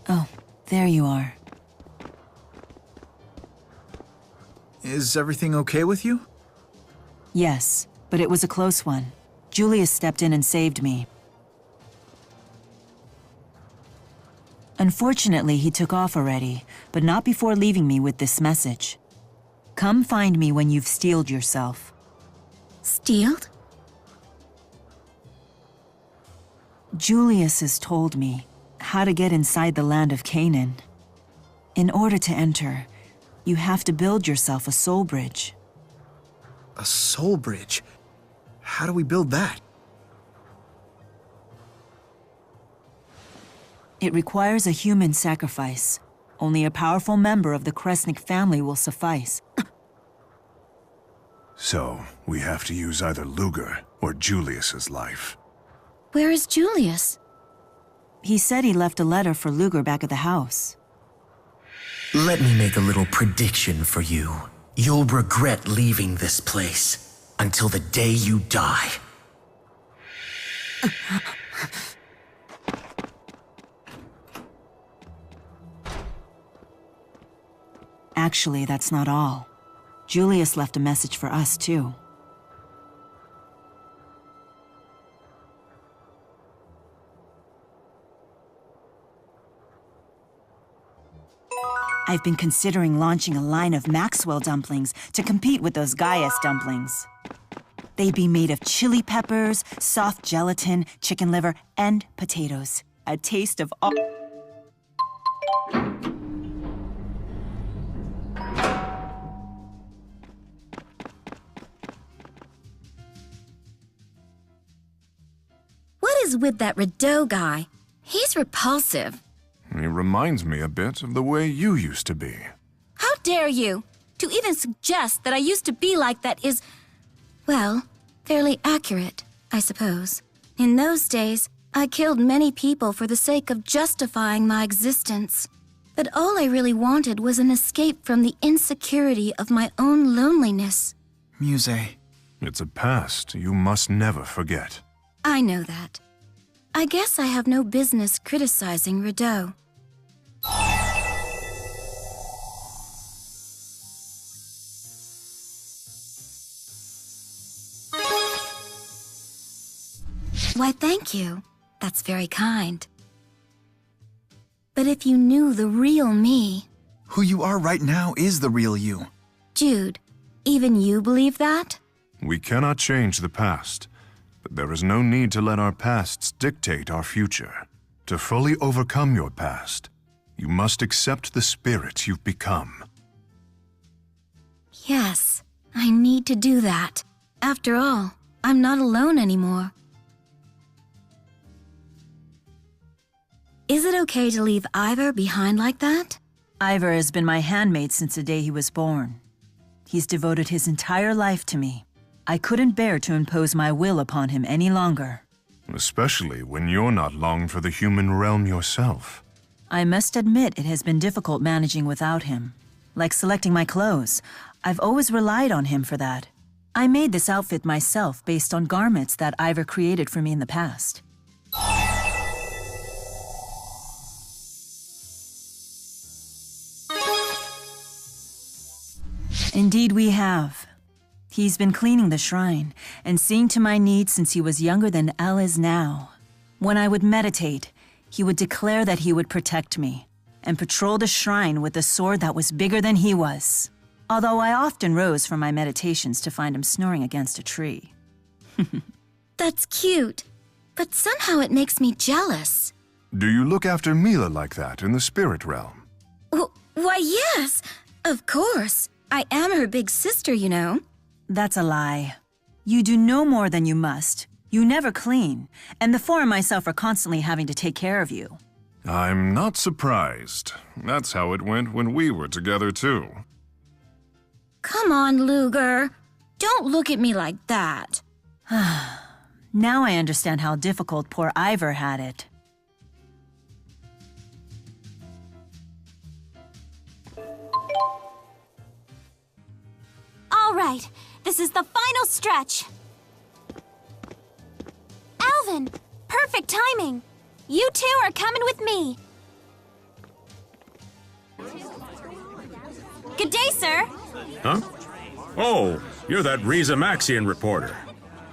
Oh, there you are. Is everything okay with you? Yes, but it was a close one. Julius stepped in and saved me. Unfortunately, he took off already, but not before leaving me with this message. Come find me when you've steeled yourself. Steeled? Julius has told me how to get inside the land of Canaan. In order to enter, you have to build yourself a soul bridge. A soul bridge? How do we build that? It requires a human sacrifice. Only a powerful member of the Kresnik family will suffice. So, we have to use either Luger or Julius's life. Where is Julius? He said he left a letter for Luger back at the house. Let me make a little prediction for you. You'll regret leaving this place until the day you die. Actually, that's not all. Julius left a message for us, too. I've been considering launching a line of Maxwell dumplings to compete with those Gaius dumplings. They'd be made of chili peppers, soft gelatin, chicken liver, and potatoes. A taste of all... What is with that Rideau guy? He's repulsive. He reminds me a bit of the way you used to be. How dare you? To even suggest that I used to be like that is, well, fairly accurate, I suppose. In those days, I killed many people for the sake of justifying my existence. But all I really wanted was an escape from the insecurity of my own loneliness. Muse. It's a past you must never forget. I know that. I guess I have no business criticizing Rideau. Why, thank you. That's very kind. But if you knew the real me... Who you are right now is the real you. Jude, even you believe that? We cannot change the past, but there is no need to let our pasts dictate our future. To fully overcome your past, you must accept the spirit you've become. Yes, I need to do that. After all, I'm not alone anymore. Is it okay to leave Ivor behind like that? Ivor has been my handmaid since the day he was born. He's devoted his entire life to me. I couldn't bear to impose my will upon him any longer. Especially when you're not long for the human realm yourself. I must admit it has been difficult managing without him. Like selecting my clothes, I've always relied on him for that. I made this outfit myself based on garments that Ivor created for me in the past. Indeed we have. He's been cleaning the shrine and seeing to my needs since he was younger than Elle is now. When I would meditate, he would declare that he would protect me and patrol the shrine with a sword that was bigger than he was. Although I often rose from my meditations to find him snoring against a tree. That's cute, but somehow it makes me jealous. Do you look after Mila like that in the spirit realm? Why, yes, of course. I am her big sister, you know. That's a lie. You do no more than you must. You never clean, and the four and myself are constantly having to take care of you. I'm not surprised. That's how it went when we were together, too. Come on, Luger. Don't look at me like that. Now I understand how difficult poor Ivor had it. All right, this is the final stretch. Alvin, perfect timing. You two are coming with me. Good day, sir. Huh? Oh, you're that Riza Maxian reporter.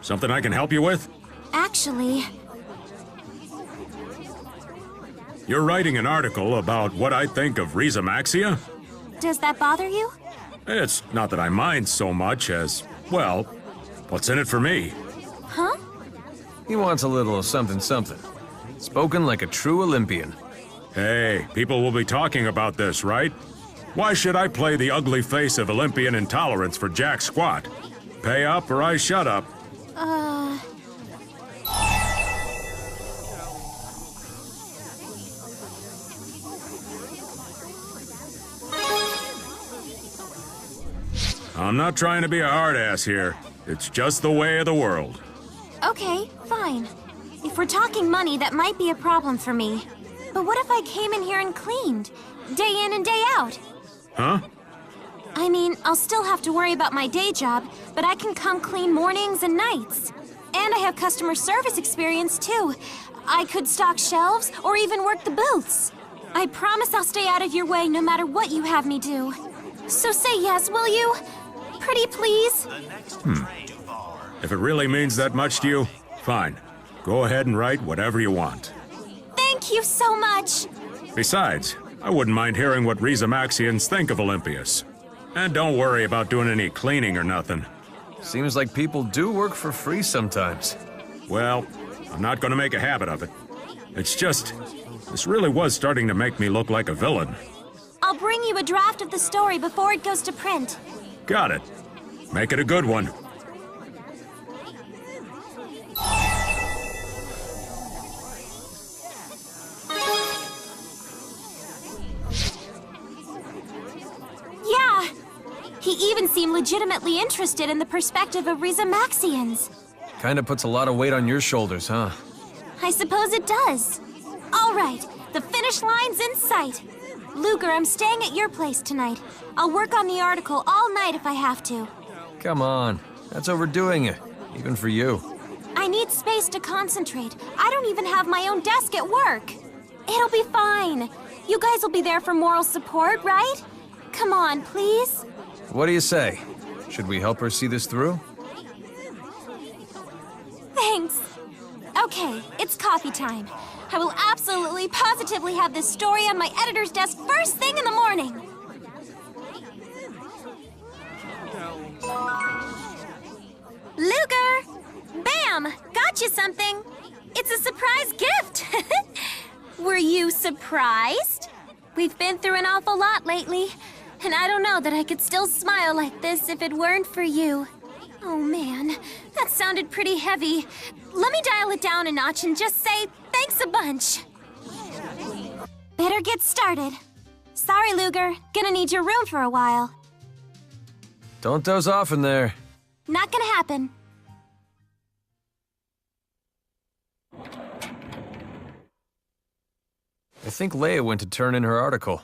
Something I can help you with? Actually, You're writing an article about what I think of Riza Maxia? does that bother you? It's not that I mind so much as, well, what's in it for me? Huh? He wants a little something something. Spoken like a true Olympian. Hey, people will be talking about this, right? Why should I play the ugly face of Olympian intolerance for jack squat? Pay up or I shut up. I'm not trying to be a hard ass here. It's just the way of the world. Okay, fine. If we're talking money, that might be a problem for me. But what if I came in here and cleaned? Day in and day out? Huh? I mean, I'll still have to worry about my day job, but I can come clean mornings and nights. And I have customer service experience, too. I could stock shelves or even work the booths. I promise I'll stay out of your way no matter what you have me do. So say yes, will you? Pretty please? If it really means that much to you, fine. Go ahead and write whatever you want. Thank you so much. Besides, I wouldn't mind hearing what Riza Maxians think of Olympius. And don't worry about doing any cleaning or nothing. Seems like people do work for free sometimes. Well, I'm not gonna make a habit of it. It's just, this really was starting to make me look like a villain. I'll bring you a draft of the story before it goes to print. Got it. Make it a good one. Yeah! He even seemed legitimately interested in the perspective of Riza Maxians. Kinda puts a lot of weight on your shoulders, huh? I suppose it does. All right, the finish line's in sight. Luger, I'm staying at your place tonight. I'll work on the article all night if I have to. Come on, that's overdoing it, even for you. I need space to concentrate. I don't even have my own desk at work. It'll be fine. You guys will be there for moral support, right? Come on, please. What do you say? Should we help her see this through? Thanks. Okay, it's coffee time. I will absolutely, positively have this story on my editor's desk first thing in the morning. Luger! Bam! Got you something. It's a surprise gift. Were you surprised? We've been through an awful lot lately, and I don't know that I could still smile like this if it weren't for you. Oh man, that sounded pretty heavy. Let me dial it down a notch and just say thanks a bunch. Better get started. Sorry, Luger. Gonna need your room for a while. Don't doze off in there. Not gonna happen. I think Leia went to turn in her article.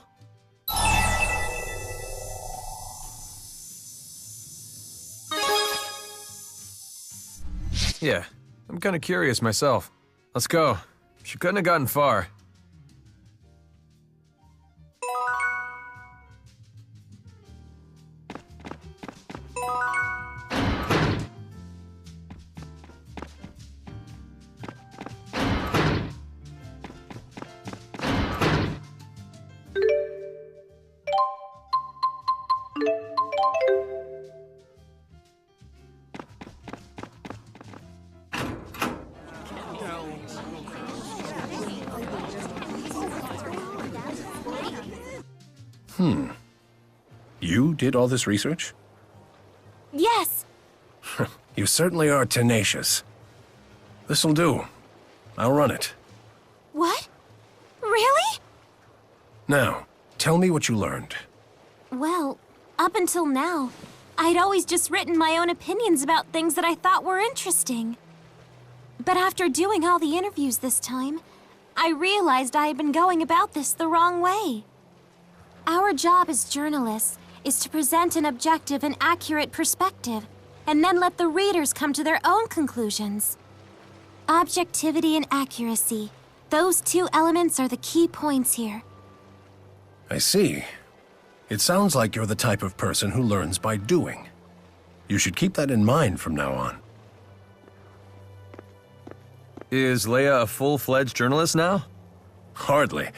Yeah, I'm kinda curious myself. Let's go. She couldn't have gotten far. You did all this research? Yes. You certainly are tenacious. This'll do. I'll run it. What? Really? Now, tell me what you learned. Well, up until now, I'd always just written my own opinions about things that I thought were interesting. But after doing all the interviews this time, I realized I had been going about this the wrong way. Our job as journalists is to present an objective and accurate perspective, and then let the readers come to their own conclusions. Objectivity and accuracy, those two elements are the key points here. I see. It sounds like you're the type of person who learns by doing. You should keep that in mind from now on. Is Leia a full-fledged journalist now? Hardly.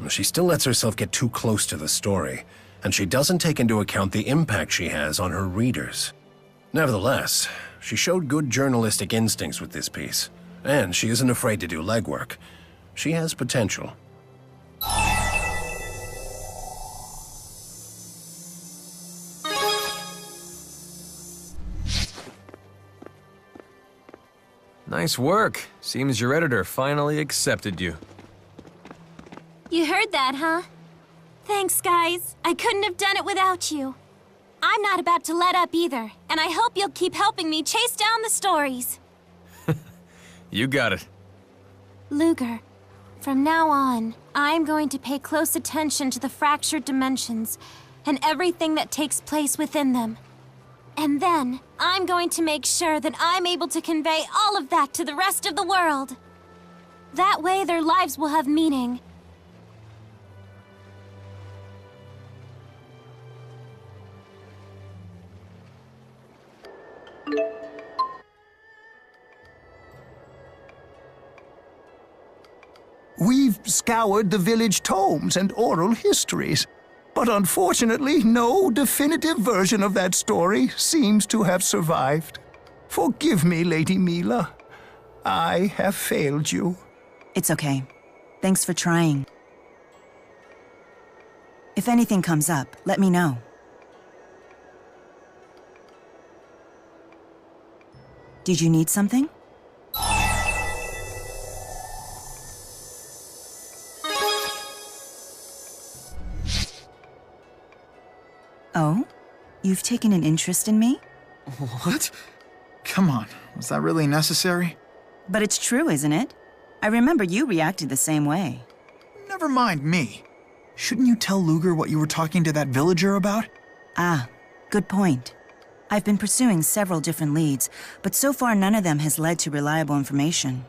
She still lets herself get too close to the story, and she doesn't take into account the impact she has on her readers. Nevertheless, she showed good journalistic instincts with this piece, and she isn't afraid to do legwork. She has potential. Nice work. Seems your editor finally accepted you. You heard that, huh? Thanks, guys. I couldn't have done it without you. I'm not about to let up either, and I hope you'll keep helping me chase down the stories. You got it. Luger, from now on, I'm going to pay close attention to the fractured dimensions and everything that takes place within them. And then, I'm going to make sure that I'm able to convey all of that to the rest of the world. That way, their lives will have meaning. We've scoured the village tomes and oral histories, but unfortunately no definitive version of that story seems to have survived. Forgive me, Lady Mila. I have failed you. It's okay. Thanks for trying. If anything comes up, let me know. Did you need something? Oh? You've taken an interest in me? What? Come on, was that really necessary? But it's true, isn't it? I remember you reacted the same way. Never mind me. Shouldn't you tell Luger what you were talking to that villager about? Ah, good point. I've been pursuing several different leads, but so far none of them has led to reliable information.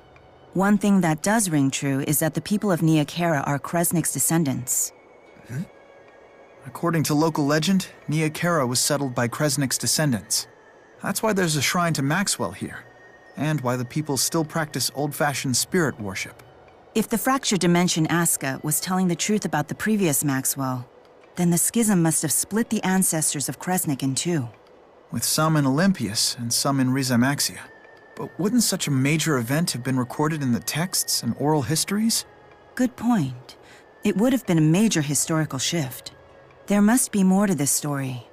One thing that does ring true is that the people of Nia Khera are Kresnik's descendants. According to local legend, Nia Khera was settled by Kresnik's descendants. That's why there's a shrine to Maxwell here, and why the people still practice old-fashioned spirit worship. If the fractured dimension Aska was telling the truth about the previous Maxwell, then the schism must have split the ancestors of Kresnik in two. With some in Olympias and some in Rizamaxia. But wouldn't such a major event have been recorded in the texts and oral histories? Good point. It would have been a major historical shift. There must be more to this story.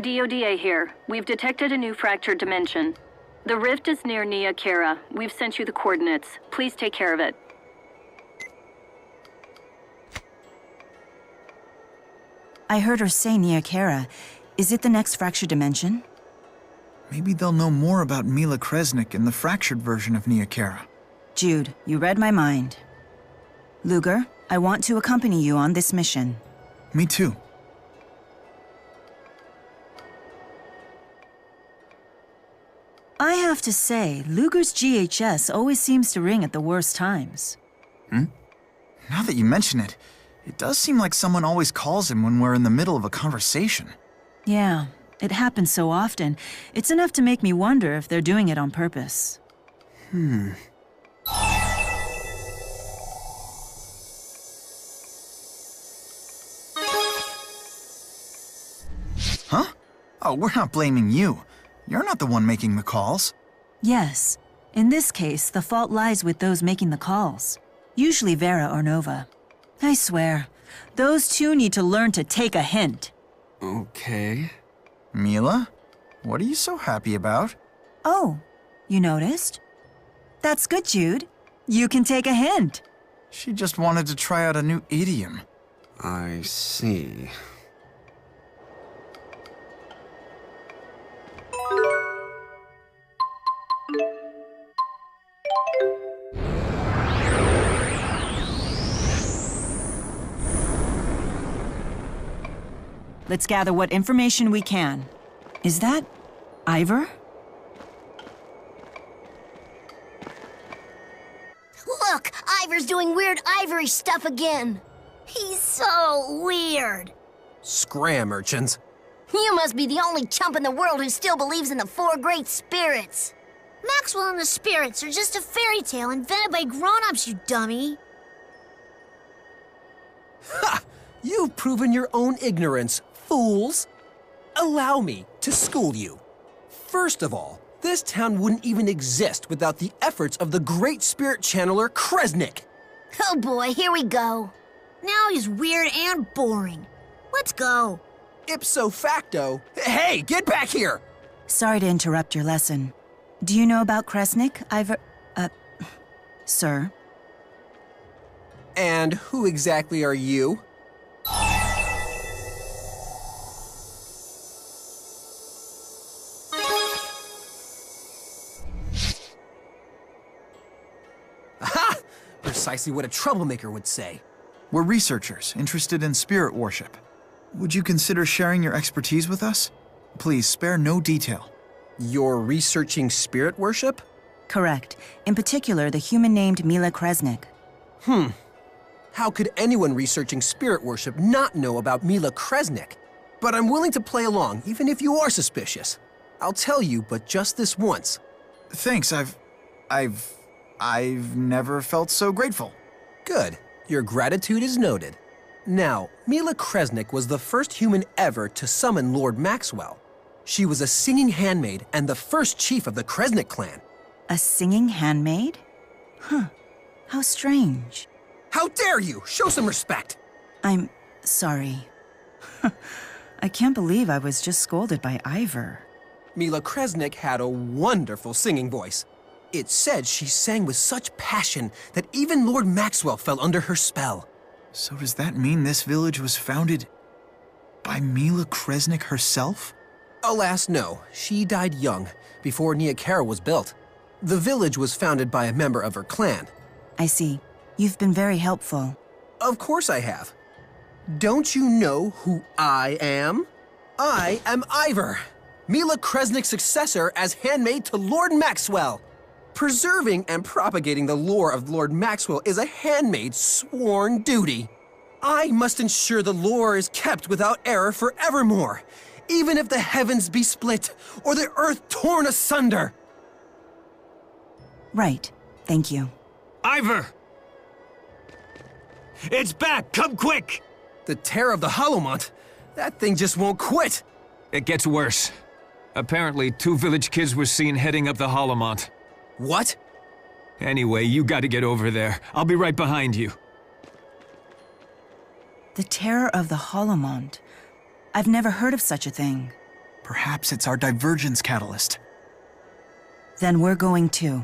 DODA here. We've detected a new fractured dimension. The rift is near Nia Khera. We've sent you the coordinates. Please take care of it. I heard her say Nia Khera. Is it the next fractured dimension? Maybe they'll know more about Mila Kresnik in the fractured version of Nia Khera. Jude, you read my mind. Luger, I want to accompany you on this mission. Me too. I have to say, Luger's GHS always seems to ring at the worst times. Now that you mention it, it does seem like someone always calls him when we're in the middle of a conversation. Yeah, it happens so often. It's enough to make me wonder if they're doing it on purpose. Huh? Oh, we're not blaming you. You're not the one making the calls. Yes. In this case, the fault lies with those making the calls. Usually Vera or Nova. I swear, those two need to learn to take a hint. Okay. Mila? What are you so happy about? Oh, you noticed? That's good, Jude. You can take a hint. She just wanted to try out a new idiom. I see. Let's gather what information we can. Is that Ivor? Ivor's doing weird ivory stuff again. He's so weird. Scram, urchins. You must be the only chump in the world who still believes in the four great spirits. Maxwell and the spirits are just a fairy tale invented by grown-ups, you dummy. Ha! You've proven your own ignorance, fools. Allow me to school you. First of all, this town wouldn't even exist without the efforts of the great spirit channeler Kresnik. Oh boy, here we go. Now he's weird and boring. Let's go. Ipso facto. Hey, get back here! Sorry to interrupt your lesson. Do you know about Kresnik, sir? And who exactly are you? Aha! Precisely what a troublemaker would say. We're researchers interested in spirit worship. Would you consider sharing your expertise with us? Please spare no detail. You're researching spirit worship? Correct. In particular, the human named Mila Kresnik. How could anyone researching spirit worship not know about Mila Kresnik? But I'm willing to play along, even if you are suspicious. I'll tell you, but just this once. Thanks, I've never felt so grateful. Good. Your gratitude is noted. Now, Mila Kresnik was the first human ever to summon Lord Maxwell. She was a singing handmaid and the first chief of the Kresnik clan. A singing handmaid? Huh. How strange. How dare you! Show some respect! I'm sorry. I can't believe I was just scolded by Ivor. Mila Kresnik had a wonderful singing voice. It said she sang with such passion that even Lord Maxwell fell under her spell. So does that mean this village was founded by Mila Kresnik herself? Alas, no. She died young, before Nia Kara was built. The village was founded by a member of her clan. I see. You've been very helpful. Of course I have. Don't you know who I am? I am Ivor, Mila Kresnik's successor as handmaid to Lord Maxwell. Preserving and propagating the lore of Lord Maxwell is a handmaid's sworn duty. I must ensure the lore is kept without error forevermore, even if the heavens be split or the earth torn asunder. Right. Thank you. Ivor! It's back! Come quick! The terror of the Hollowmont? That thing just won't quit! It gets worse. Apparently, 2 village kids were seen heading up the Hollowmont. What? Anyway, you gotta get over there. I'll be right behind you. The terror of the Hollowmont. I've never heard of such a thing. Perhaps it's our divergence catalyst. Then we're going too.